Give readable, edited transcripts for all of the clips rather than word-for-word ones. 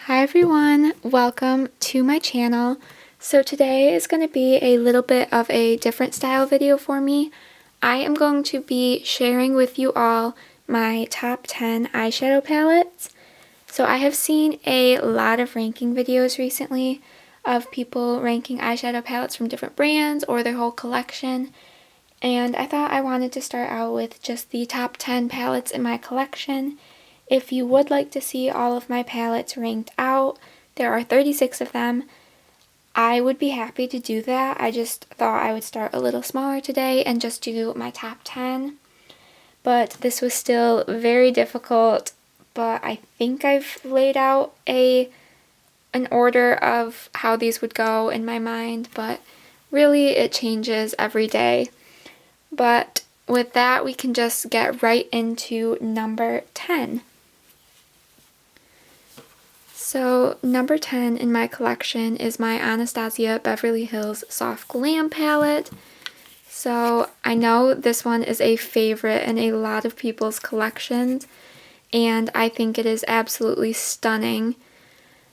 Hi everyone, welcome to my channel. So today is going to be a little bit of a different style video for me. I am going to be sharing with you all my top 10 eyeshadow palettes. So I have seen a lot of ranking videos recently of people ranking eyeshadow palettes from different brands or their whole collection. And I thought I wanted to start out with just the top 10 palettes in my collection. If you would like to see all of my palettes ranked out, there are 36 of them. I would be happy to do that. I just thought I would start a little smaller today and just do my top 10. But this was still very difficult, but I think I've laid out an order of how these would go in my mind, but really it changes every day. But with that, we can just get right into number 10. So number 10 in my collection is my Anastasia Beverly Hills Soft Glam palette. So I know this one is a favorite in a lot of people's collections, and I think it is absolutely stunning.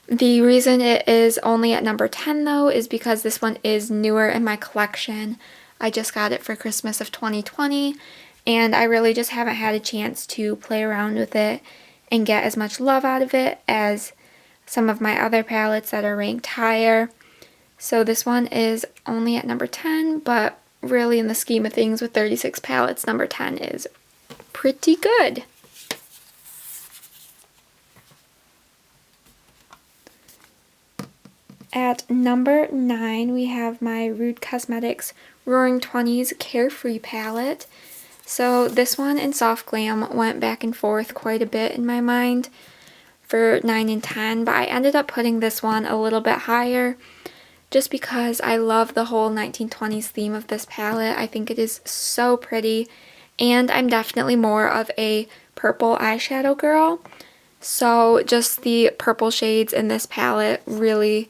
The reason it is only at number 10 though is because this one is newer in my collection. I just got it for Christmas of 2020, and I really just haven't had a chance to play around with it and get as much love out of it as some of my other palettes that are ranked higher. So this one is only at number 10, but really in the scheme of things with 36 palettes, number 10 is pretty good. At number 9, we have my Rude Cosmetics Roaring 20s Carefree palette. So this one and Soft Glam went back and forth quite a bit in my mind for 9 and 10, but I ended up putting this one a little bit higher just because I love the whole 1920s theme of this palette. I think it is so pretty, and I'm definitely more of a purple eyeshadow girl, so just the purple shades in this palette really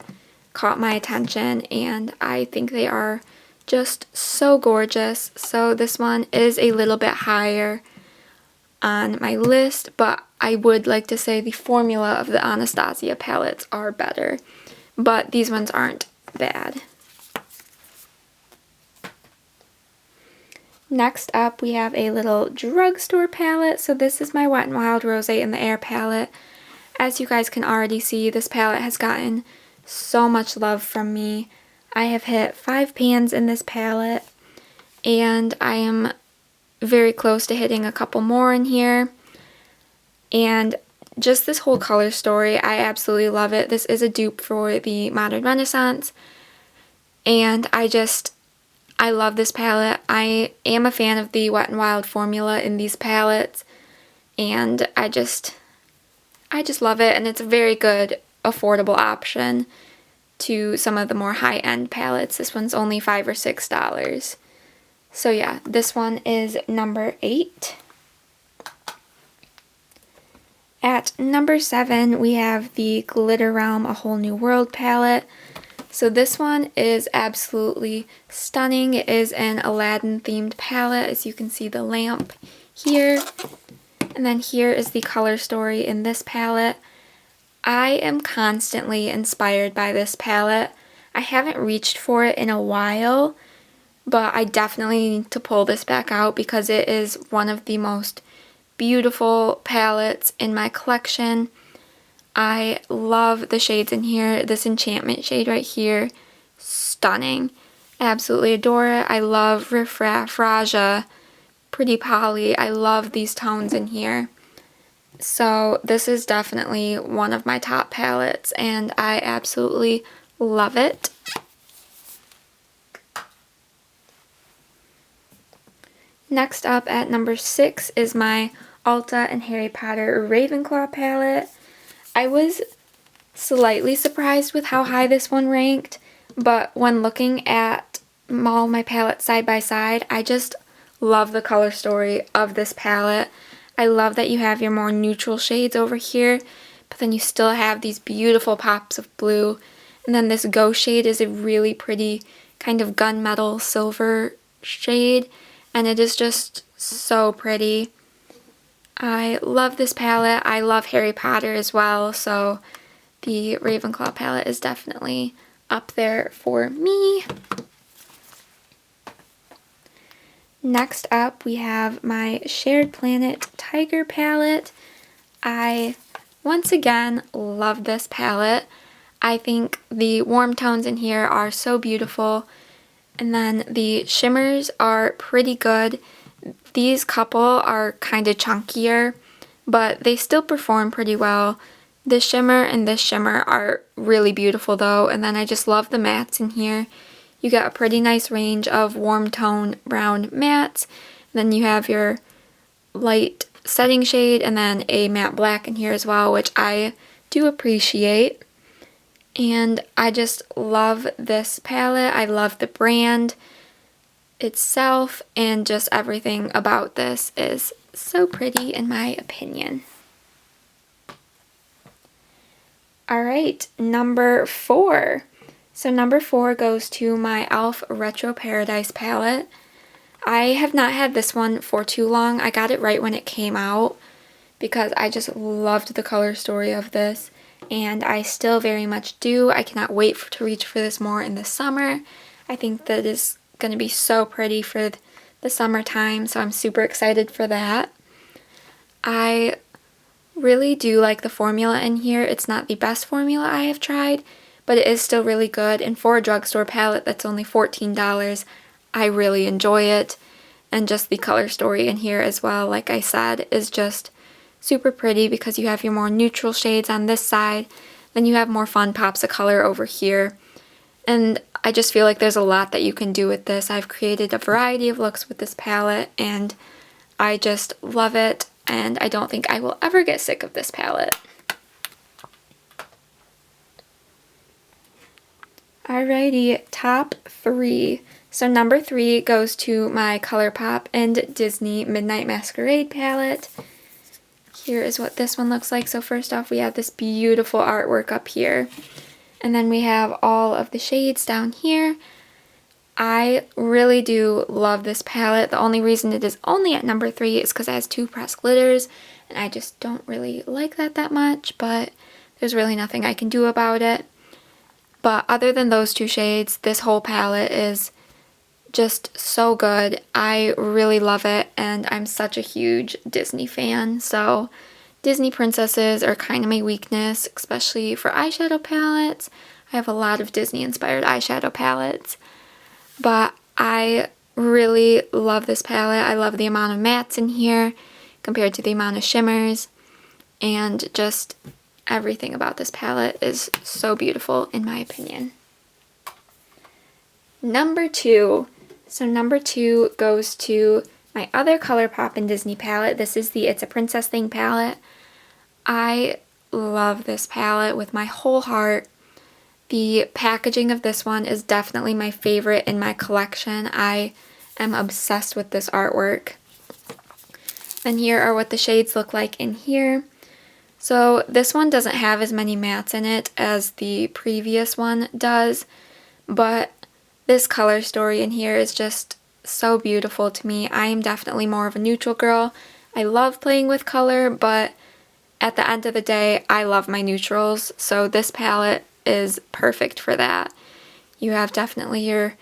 caught my attention, and I think they are just so gorgeous. So this one is a little bit higher on my list, but I would like to say the formula of the Anastasia palettes are better, but these ones aren't bad. Next up, we have a little drugstore palette. So this is my Wet n Wild Rosé in the Air palette. As you guys can already see, this palette has gotten so much love from me. I have hit 5 pans in this palette, and I am very close to hitting a couple more in here. And just this whole color story, I absolutely love it. This is a dupe for the Modern Renaissance, and I love this palette. I am a fan of the Wet n Wild formula in these palettes, and I just love it, and it's a very good affordable option to some of the more high-end palettes. This one's only $5 or $6. So yeah, this one is number 8. At number 7, we have the Glitter Realm A Whole New World palette. So this one is absolutely stunning. It is an Aladdin-themed palette, as you can see the lamp here. And then here is the color story in this palette. I am constantly inspired by this palette. I haven't reached for it in a while, but I definitely need to pull this back out because it is one of the most beautiful palettes in my collection. I love the shades in here. This enchantment shade right here, stunning. Absolutely adore it. I love Riff Raff, Raja, Pretty Polly. I love these tones in here. So this is definitely one of my top palettes, and I absolutely love it. Next up at number 6 is my Ulta and Harry Potter Ravenclaw palette. I was slightly surprised with how high this one ranked, but when looking at all my palettes side by side, I just love the color story of this palette. I love that you have your more neutral shades over here, but then you still have these beautiful pops of blue. And then this Ghost shade is a really pretty kind of gunmetal silver shade, and it is just so pretty. I love this palette. I love Harry Potter as well, so the Ravenclaw palette is definitely up there for me. Next up, we have my Shared Planet Tiger palette. I, once again, love this palette. I think the warm tones in here are so beautiful. And then the shimmers are pretty good. These couple are kind of chunkier, but they still perform pretty well. This shimmer and this shimmer are really beautiful though, and then I just love the mattes in here. You get a pretty nice range of warm tone brown mattes. Then you have your light setting shade and then a matte black in here as well, which I do appreciate. And I just love this palette. I love the brand itself, and just everything about this is so pretty in my opinion. Alright, number 4. So number 4 goes to my e.l.f. Retro Paradise palette. I have not had this one for too long. I got it right when it came out because I just loved the color story of this, and I still very much do. I cannot wait to reach for this more in the summer. I think that is going to be so pretty for the summertime, so I'm super excited for that. I really do like the formula in here. It's not the best formula I have tried, but it is still really good, and for a drugstore palette that's only $14, I really enjoy it. And just the color story in here as well, like I said, is just super pretty because you have your more neutral shades on this side, then you have more fun pops of color over here. And I just feel like there's a lot that you can do with this. I've created a variety of looks with this palette, and I just love it, and I don't think I will ever get sick of this palette. Alrighty, top 3. So number 3 goes to my Colourpop and Disney Midnight Masquerade palette. Here is what this one looks like. So first off, we have this beautiful artwork up here. And then we have all of the shades down here. I really do love this palette. The only reason it is only at number 3 is because it has 2 pressed glitters, and I just don't really like that much, but there's really nothing I can do about it. But other than those 2 shades, this whole palette is just so good. I really love it, and I'm such a huge Disney fan, so Disney princesses are kind of my weakness, especially for eyeshadow palettes. I have a lot of Disney-inspired eyeshadow palettes, but I really love this palette. I love the amount of mattes in here compared to the amount of shimmers, and just everything about this palette is so beautiful in my opinion. Number 2. So number 2 goes to my other Colourpop and Disney palette. This is the It's a Princess Thing palette. I love this palette with my whole heart. The packaging of this one is definitely my favorite in my collection. I am obsessed with this artwork. And here are what the shades look like in here. So this one doesn't have as many mattes in it as the previous one does, but this color story in here is just so beautiful to me. I am definitely more of a neutral girl. I love playing with color, but at the end of the day, I love my neutrals, so this palette is perfect for that. You have definitely your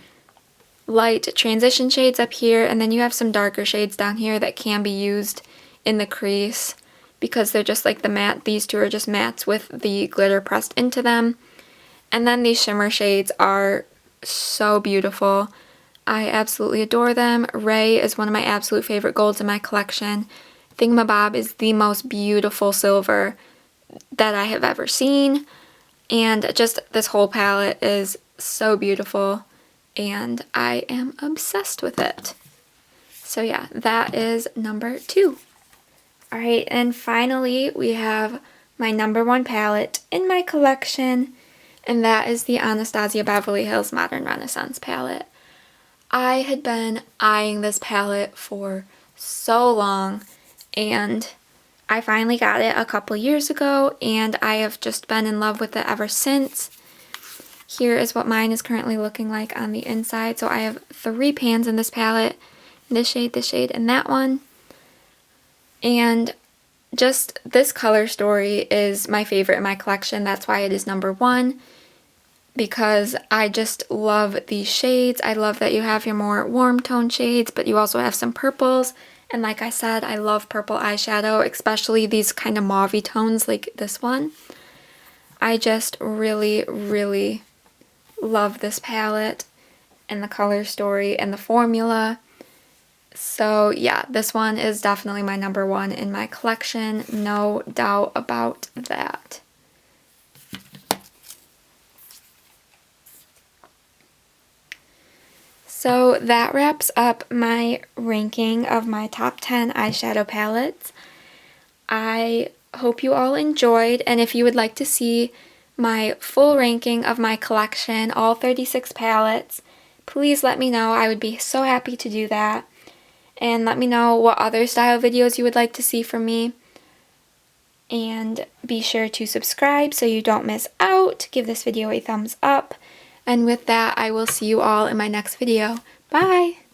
light transition shades up here, and then you have some darker shades down here that can be used in the crease because they're just like the matte. These 2 are just mattes with the glitter pressed into them. And then these shimmer shades are so beautiful. I absolutely adore them. Ray is one of my absolute favorite golds in my collection. Thingamabob is the most beautiful silver that I have ever seen. And just this whole palette is so beautiful, and I am obsessed with it. So yeah, that is number 2. Alright, and finally we have my number 1 palette in my collection, and that is the Anastasia Beverly Hills Modern Renaissance palette. I had been eyeing this palette for so long, and I finally got it a couple years ago, and I have just been in love with it ever since. Here is what mine is currently looking like on the inside. So I have 3 pans in this palette, this shade, and that one. And just this color story is my favorite in my collection. That's why it is number 1, because I just love these shades. I love that you have your more warm tone shades, but you also have some purples. And like I said, I love purple eyeshadow, especially these kind of mauve-y tones like this one. I just really, really love this palette and the color story and the formula. So yeah, this one is definitely my number 1 in my collection, no doubt about that. So that wraps up my ranking of my top 10 eyeshadow palettes. I hope you all enjoyed, and if you would like to see my full ranking of my collection, all 36 palettes, please let me know. I would be so happy to do that. And let me know what other style videos you would like to see from me. And be sure to subscribe so you don't miss out. Give this video a thumbs up. And with that, I will see you all in my next video. Bye!